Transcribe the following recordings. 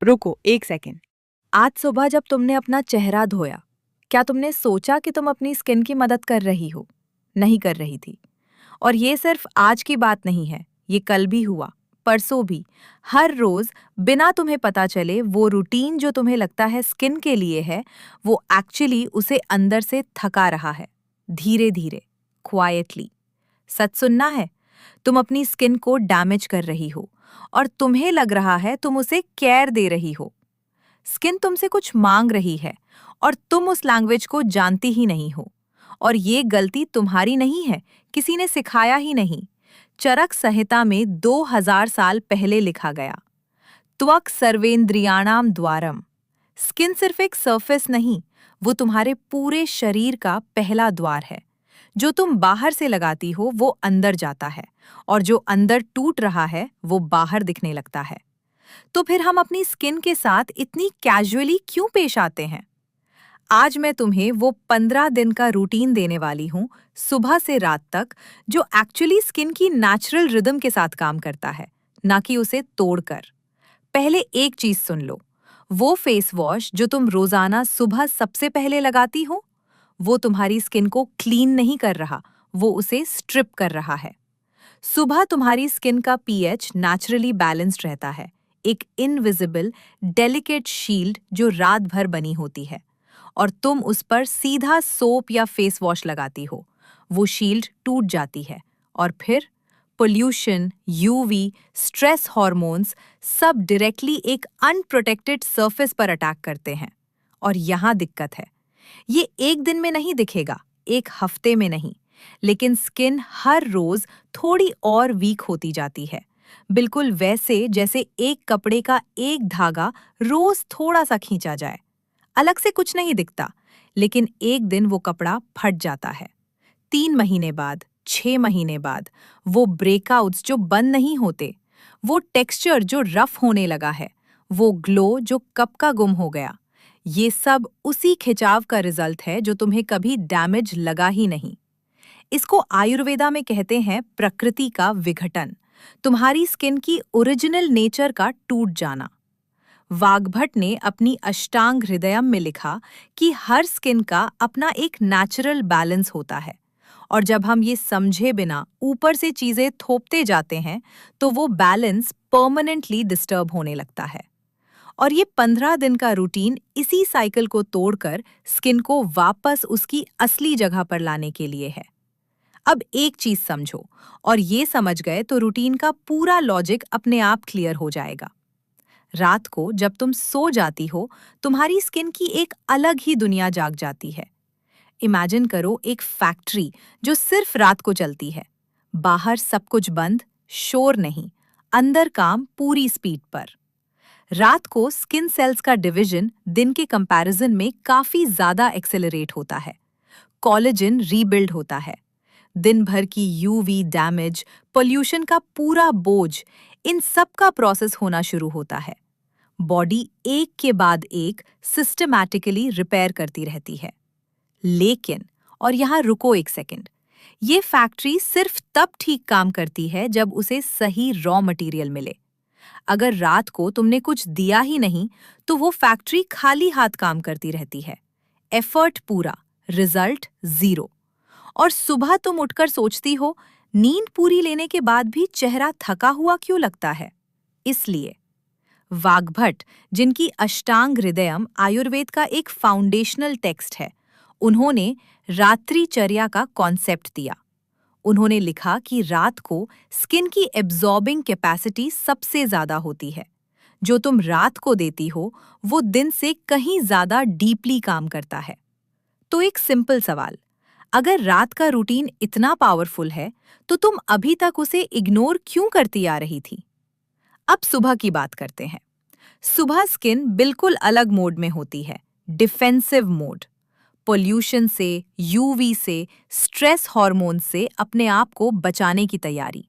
रुको एक सेकेंड। आज सुबह जब तुमने अपना चेहरा धोया, क्या तुमने सोचा कि तुम अपनी स्किन की मदद कर रही हो? नहीं कर रही थी। और ये सिर्फ आज की बात नहीं है, ये कल भी हुआ, परसों भी। हर रोज बिना तुम्हें पता चले वो रूटीन जो तुम्हें लगता है स्किन के लिए है, वो एक्चुअली उसे अंदर से थका रहा है। धीरे धीरे, क्वाइटली। सच सुनना है, तुम अपनी स्किन को डैमेज कर रही हो और तुम्हें लग रहा है तुम उसे केयर दे रही हो। स्किन तुमसे कुछ मांग रही है और तुम उस लैंग्वेज को जानती ही नहीं हो। और ये गलती तुम्हारी नहीं है, किसी ने सिखाया ही नहीं। चरक संहिता में 2000 साल पहले लिखा गया, त्वक सर्वेंद्रियाणाम द्वारम। स्किन सिर्फ एक सरफेस नहीं, वो तुम्हारे पूरे शरीर का पहला द्वार है। जो तुम बाहर से लगाती हो वो अंदर जाता है, और जो अंदर टूट रहा है वो बाहर दिखने लगता है। तो फिर हम अपनी स्किन के साथ इतनी कैजुअली क्यों पेश आते हैं? आज मैं तुम्हें वो 15 दिन का रूटीन देने वाली हूँ, सुबह से रात तक, जो एक्चुअली स्किन की नेचुरल रिदम के साथ काम करता है, ना कि उसे तोड़कर। पहले एक चीज सुन लो, वो फेस वॉश जो तुम रोजाना सुबह सबसे पहले लगाती हो, वो तुम्हारी स्किन को क्लीन नहीं कर रहा, वो उसे स्ट्रिप कर रहा है। सुबह तुम्हारी स्किन का पीएच नेचुरली बैलेंस्ड रहता है, एक इनविजिबल डेलिकेट शील्ड जो रात भर बनी होती है, और तुम उस पर सीधा सोप या फेस वॉश लगाती हो, वो शील्ड टूट जाती है, और फिर पोल्यूशन, यूवी, स्ट्रेस हार्मोन्स सब डायरेक्टली एक अनप्रोटेक्टेड सरफेस पर अटैक करते हैं। और यहाँ दिक्कत है, ये एक दिन में नहीं दिखेगा, एक हफ्ते में नहीं, लेकिन स्किन हर रोज थोड़ी और वीक होती जाती है, बिल्कुल वैसे जैसे एक कपड़े का एक धागा रोज थोड़ा सा खींचा जाए। अलग से कुछ नहीं दिखता, लेकिन एक दिन वो कपड़ा फट जाता है। 3 महीने बाद, 6 महीने बाद, वो ब्रेकआउट्स जो बंद नहीं होते, वो टेक्सचर जो रफ होने लगा है, वो ग्लो जो कब का गुम हो गया, ये सब उसी खिंचाव का रिजल्ट है जो तुम्हें कभी डैमेज लगा ही नहीं। इसको आयुर्वेदा में कहते हैं प्रकृति का विघटन, तुम्हारी स्किन की ओरिजिनल नेचर का टूट जाना। वाग्भट ने अपनी अष्टांग हृदयम में लिखा कि हर स्किन का अपना एक नेचुरल बैलेंस होता है, और जब हम ये समझे बिना ऊपर से चीजें थोपते जाते हैं, तो वो बैलेंस परमानेंटली डिस्टर्ब होने लगता है। और ये 15 दिन का रूटीन इसी साइकिल को तोड़कर स्किन को वापस उसकी असली जगह पर लाने के लिए है। अब एक चीज समझो, और ये समझ गए तो रूटीन का पूरा लॉजिक अपने आप क्लियर हो जाएगा। रात को जब तुम सो जाती हो, तुम्हारी स्किन की एक अलग ही दुनिया जाग जाती है। इमेजिन करो एक फैक्ट्री जो सिर्फ रात को चलती है। बाहर सब कुछ बंद, शोर नहीं, अंदर काम पूरी स्पीड पर। रात को स्किन सेल्स का डिवीजन दिन के कंपैरिजन में काफी ज्यादा एक्सेलरेट होता है। कोलेजन रीबिल्ड होता है। दिन भर की यूवी डैमेज, पोल्यूशन का पूरा बोझ, इन सब का प्रोसेस होना शुरू होता है। बॉडी एक के बाद एक सिस्टमैटिकली रिपेयर करती रहती है। लेकिन, और यहाँ रुको एक सेकंड, ये फैक्ट्री सिर्फ तब ठीक काम करती है जब उसे सही रॉ मटेरियल मिले। अगर रात को तुमने कुछ दिया ही नहीं, तो वो फैक्ट्री खाली हाथ काम करती रहती है। एफर्ट पूरा, रिजल्ट जीरो। और सुबह तुम उठकर सोचती हो, नींद पूरी लेने के बाद भी चेहरा थका हुआ क्यों लगता है? इसलिए वाग्भट, जिनकी अष्टांग हृदयम आयुर्वेद का एक फाउंडेशनल टेक्स्ट है, उन्होंने रात्रिचर्या का कॉन्सेप्ट दिया। उन्होंने लिखा कि रात को स्किन की एब्जॉर्बिंग कैपेसिटी सबसे ज्यादा होती है। जो तुम रात को देती हो, वो दिन से कहीं ज्यादा डीपली काम करता है। तो एक सिंपल सवाल, अगर रात का रूटीन इतना पावरफुल है, तो तुम अभी तक उसे इग्नोर क्यों करती आ रही थी? अब सुबह की बात करते हैं। सुबह स्किन बिल्कुल अलग मोड में होती है, डिफेंसिव मोड। पोल्यूशन से, यूवी से, स्ट्रेस हार्मोन से अपने आप को बचाने की तैयारी।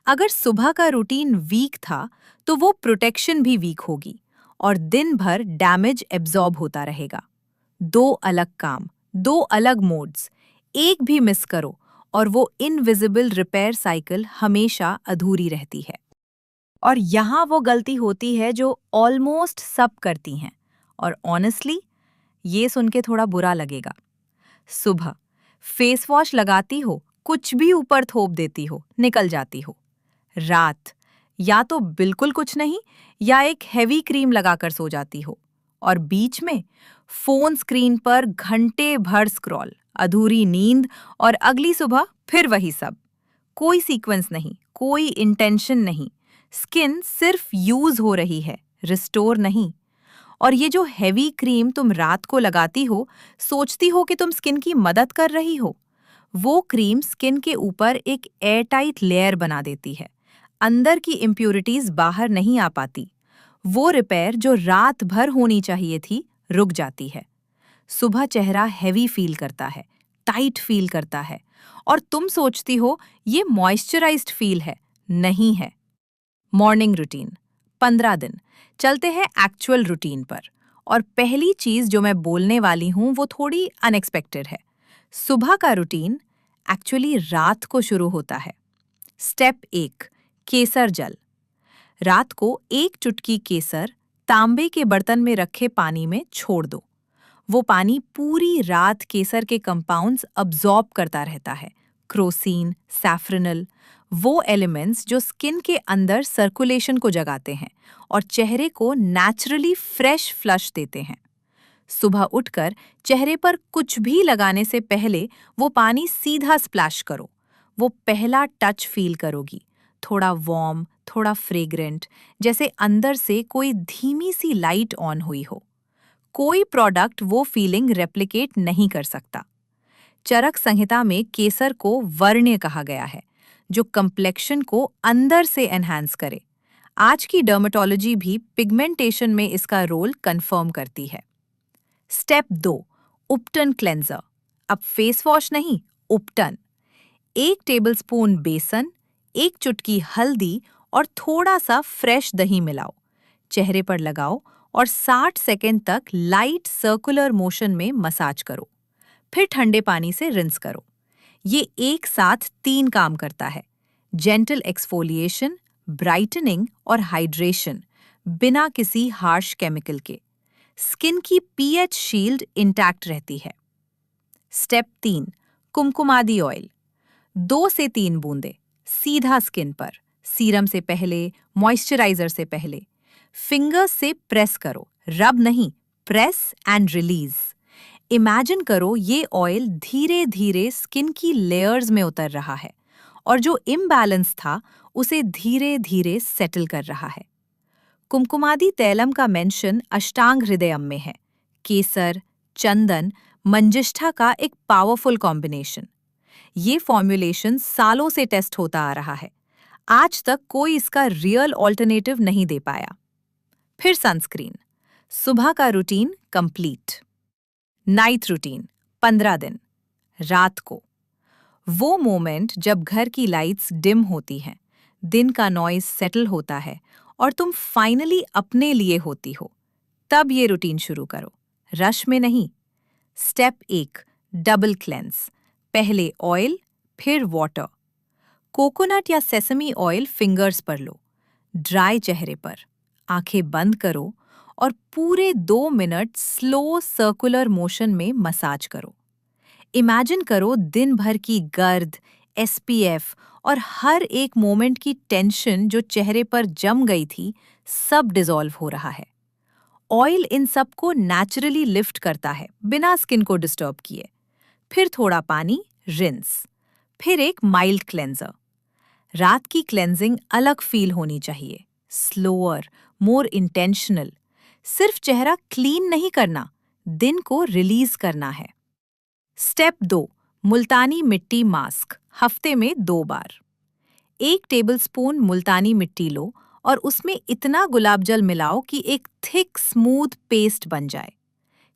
अगर सुबह का रूटीन वीक था, तो वो प्रोटेक्शन भी वीक होगी, और दिन भर डैमेज एब्जॉर्ब होता रहेगा। दो अलग काम, दो अलग मोड्स, एक भी मिस करो और वो इनविजिबल रिपेयर साइकिल हमेशा अधूरी रहती है। और यहाँ वो गलती होती है जो ऑलमोस्ट सब करती हैं। और ऑनेस्टली ये सुन के थोड़ा बुरा लगेगा। सुबह फेस वॉश लगाती हो, कुछ भी ऊपर थोप देती हो, निकल जाती हो। रात या तो बिल्कुल कुछ नहीं या एक हेवी क्रीम लगाकर सो जाती हो। और बीच में फोन स्क्रीन पर घंटे भर स्क्रॉल, अधूरी नींद और अगली सुबह फिर वही सब। कोई सीक्वेंस नहीं, कोई इंटेंशन नहीं। स्किन सिर्फ यूज हो रही है, रिस्टोर नहीं। और ये जो हेवी क्रीम तुम रात को लगाती हो, सोचती हो कि तुम स्किन की मदद कर रही हो, वो क्रीम स्किन के ऊपर एक एयरटाइट लेयर बना देती है। अंदर की इम्प्यूरिटीज बाहर नहीं आ पाती। वो रिपेयर जो रात भर होनी चाहिए थी, रुक जाती है। सुबह चेहरा हैवी फील करता है, टाइट फील करता है, और तुम सोचती हो ये मॉइस्चराइज्ड फील है। नहीं है। मॉर्निंग रूटीन 15 दिन। चलते हैं एक्चुअल रूटीन पर। और पहली चीज जो मैं बोलने वाली हूं वो थोड़ी अनएक्सपेक्टेड है। सुबह का रूटीन एक्चुअली रात को शुरू होता है। स्टेप 1, केसर जल। रात को एक चुटकी केसर तांबे के बर्तन में रखे पानी में छोड़ दो। वो पानी पूरी रात केसर के कंपाउंड्स अब्जॉर्ब करता रहता है। क्रोसीन, सैफ्रनल, वो एलिमेंट्स जो स्किन के अंदर सर्कुलेशन को जगाते हैं और चेहरे को नेचुरली फ्रेश फ्लश देते हैं। सुबह उठकर चेहरे पर कुछ भी लगाने से पहले वो पानी सीधा स्प्लैश करो। वो पहला टच फील करोगी, थोड़ा वार्म, थोड़ा फ्रेग्रेंट, जैसे अंदर से कोई धीमी सी लाइट ऑन हुई हो। कोई प्रोडक्ट वो फीलिंग रेप्लिकेट नहीं कर सकता। चरक संहिता में केसर को वर्ण्य कहा गया है, जो कंप्लेक्शन को अंदर से एनहांस करे। आज की डर्मेटोलॉजी भी पिगमेंटेशन में इसका रोल कंफर्म करती है। स्टेप 2, उपटन क्लेंजर। अब फेस वॉश नहीं, उपटन। 1 टेबलस्पून बेसन, 1 चुटकी हल्दी और थोड़ा सा फ्रेश दही मिलाओ। चेहरे पर लगाओ और 60 सेकेंड तक लाइट सर्कुलर मोशन में मसाज करो। फिर ठंडे पानी से रिंस करो। ये एक साथ 3 काम करता है: जेंटल एक्सफोलिएशन, ब्राइटनिंग और हाइड्रेशन, बिना किसी हार्श केमिकल के। स्किन की पीएच शील्ड इंटैक्ट रहती है। Step 3, Kumkumadi oil. 2 से 3 बूंदे सीधा स्किन पर, सीरम से पहले, मॉइस्चराइजर से पहले। फिंगर्स से प्रेस करो, रब नहीं, प्रेस एंड रिलीज। इमेजिन करो ये ऑयल धीरे धीरे स्किन की लेयर्स में उतर रहा है और जो इम्बैलेंस था उसे धीरे धीरे सेटल कर रहा है। कुमकुमादी तैलम का मेंशन अष्टांग हृदयम में है। केसर, चंदन, मंजिष्ठा का एक पावरफुल कॉम्बिनेशन। ये फॉर्म्युलेशन सालों से टेस्ट होता आ रहा है। आज तक कोई इसका रियल ऑल्टरनेटिव नहीं दे पाया। फिर सनस्क्रीन। सुबह का रूटीन कंप्लीट। नाइट रूटीन 15 दिन। रात को वो मोमेंट जब घर की लाइट्स डिम होती हैं, दिन का नॉइज सेटल होता है और तुम फाइनली अपने लिए होती हो, तब ये रूटीन शुरू करो, रश में नहीं। Step 1, double cleanse. पहले ऑयल, फिर वाटर। कोकोनट या सेसमी ऑयल फिंगर्स पर लो, ड्राई चेहरे पर, आंखें बंद करो और पूरे 2 मिनट स्लो सर्कुलर मोशन में मसाज करो। इमेजिन करो दिन भर की गर्द, एसपीएफ और हर एक मोमेंट की टेंशन जो चेहरे पर जम गई थी, सब डिसॉल्व हो रहा है। ऑयल इन सब को नेचुरली लिफ्ट करता है, बिना स्किन को डिस्टर्ब किए। फिर थोड़ा पानी, रिंस। फिर एक माइल्ड क्लेंजर। रात की क्लेंजिंग अलग फील होनी चाहिए, स्लोअर, मोर इंटेंशनल। सिर्फ चेहरा क्लीन नहीं करना, दिन को रिलीज करना है। स्टेप 2, मुल्तानी मिट्टी मास्क। हफ्ते में 2 बार। 1 टेबलस्पून मुल्तानी मिट्टी लो और उसमें इतना गुलाब जल मिलाओ कि एक थिक स्मूथ पेस्ट बन जाए।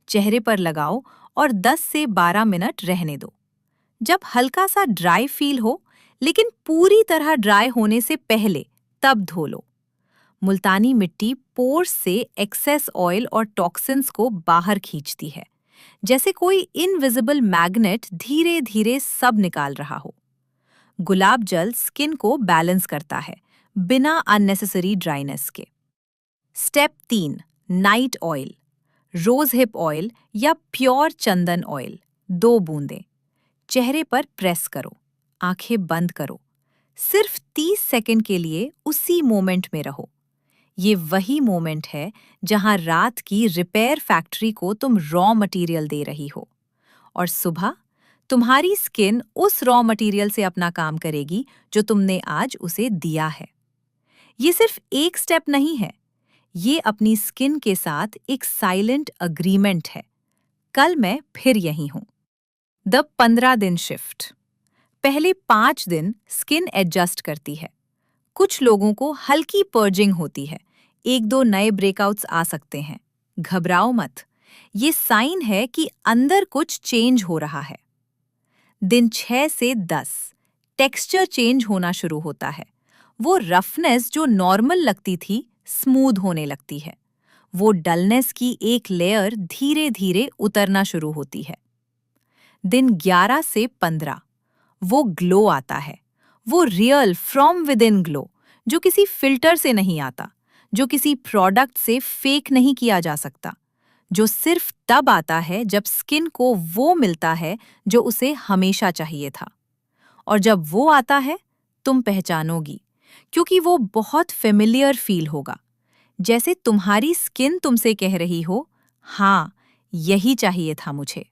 चेहरे पर लगाओ और 10 से 12 मिनट रहने दो। जब हल्का सा ड्राई फील हो, लेकिन पूरी तरह ड्राई होने से पहले, तब धो लो। मुल्तानी मिट्टी पोर्स से एक्सेस ऑयल और टॉक्सिन्स को बाहर खींचती है, जैसे कोई इनविजिबल मैग्नेट धीरे धीरे सब निकाल रहा हो। गुलाब जल स्किन को बैलेंस करता है, बिना अननेसेसरी ड्राइनेस के। Step 3, night oil, rose hip oil या प्योर चंदन ऑयल, 2 बूंदें। चेहरे पर प्रेस करो, आंखें बंद करो, सिर्फ 30 सेकंड के लिए उसी मोमेंट में रहो। ये वही मोमेंट है जहां रात की रिपेयर फैक्ट्री को तुम रॉ मटेरियल दे रही हो, और सुबह तुम्हारी स्किन उस रॉ मटेरियल से अपना काम करेगी जो तुमने आज उसे दिया है। ये सिर्फ एक स्टेप नहीं है, ये अपनी स्किन के साथ एक साइलेंट अग्रीमेंट है। कल मैं फिर यहीं हूं। द 15 दिन शिफ्ट। पहले 5 दिन स्किन एडजस्ट करती है। कुछ लोगों को हल्की पर्जिंग होती है, 1-2 नए ब्रेकआउट्स आ सकते हैं। घबराओ मत, ये साइन है कि अंदर कुछ चेंज हो रहा है। दिन 6 से 10 टेक्सचर चेंज होना शुरू होता है। वो रफनेस जो नॉर्मल लगती थी स्मूथ होने लगती है। वो डलनेस की एक लेयर धीरे धीरे उतरना शुरू होती है। दिन 11 से 15 वो ग्लो आता है। वो real from with in glow, जो किसी फिल्टर से नहीं आता, जो किसी प्रोडक्ट से फेक नहीं किया जा सकता, जो सिर्फ तब आता है जब स्किन को वो मिलता है जो उसे हमेशा चाहिए था। और जब वो आता है, तुम पहचानोगी, क्योंकि वो बहुत फेमिलियर फील होगा, जैसे तुम्हारी स्किन तुमसे कह रही हो, हाँ, यही चाहिए था मुझे।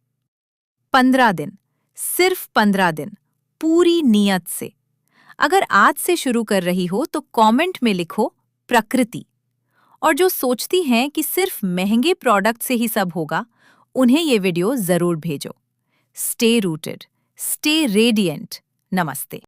15 दिन, सिर्फ 15 दिन, पूरी नियत से। अगर आज से शुरू कर रही हो तो कमेंट में लिखो प्रकृति। और जो सोचती हैं कि सिर्फ महंगे प्रोडक्ट से ही सब होगा, उन्हें ये वीडियो जरूर भेजो। Stay rooted, stay radiant. नमस्ते।